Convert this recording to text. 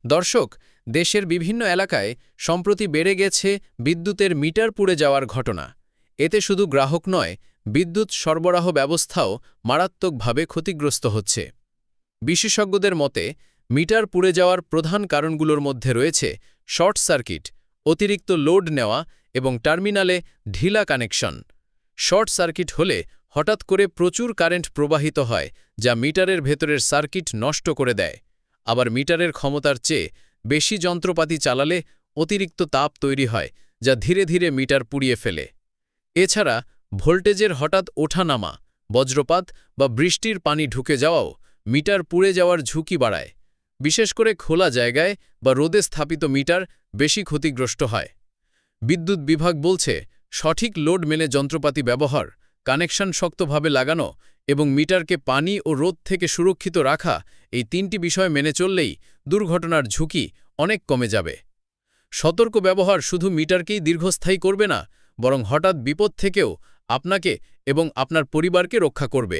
দর্শক, দেশের বিভিন্ন এলাকায় সম্প্রতি বেড়ে গেছে বিদ্যুতের মিটার পুড়ে যাওয়ার ঘটনা। এতে শুধু গ্রাহক নয়, বিদ্যুৎ সরবরাহ ব্যবস্থাও মারাত্মকভাবে ক্ষতিগ্রস্ত হচ্ছে। বিশেষজ্ঞদের মতে, মিটার পুড়ে যাওয়ার প্রধান কারণগুলোর মধ্যে রয়েছে শর্ট সার্কিট, অতিরিক্ত লোড নেওয়া এবং টার্মিনালে ঢিলা কানেকশন। শর্ট সার্কিট হলে হঠাৎ করে প্রচুর কারেন্ট প্রবাহিত হয়, যা মিটারের ভেতরের সার্কিট নষ্ট করে দেয়। আবার মিটারের ক্ষমতার চেয়ে বেশি যন্ত্রপাতি চালালে অতিরিক্ত তাপ তৈরি হয়, যা ধীরে ধীরে মিটার পুড়িয়ে ফেলে। এছাড়া ভোল্টেজের হঠাৎ ওঠানামা, বজ্রপাত বা বৃষ্টির পানি ঢুকে যাওয়াও মিটার পুড়ে যাওয়ার ঝুঁকি বাড়ায়। বিশেষ করে খোলা জায়গায় বা রোদে স্থাপিত মিটার বেশি ক্ষতিগ্রস্ত হয়। বিদ্যুৎ বিভাগ বলছে, সঠিক লোড মেনে যন্ত্রপাতি ব্যবহার, কানেকশন শক্তভাবে লাগানো এবং মিটারকে পানি ও রোদ থেকে সুরক্ষিত রাখা, এই ৩টি বিষয় মেনে চললেই দুর্ঘটনার ঝুঁকি অনেক কমে যাবে। সতর্ক ব্যবহার শুধু মিটারকেই দীর্ঘস্থায়ী করবে না, বরং হঠাৎ বিপদ থেকেও আপনাকে এবং আপনার পরিবারকে রক্ষা করবে।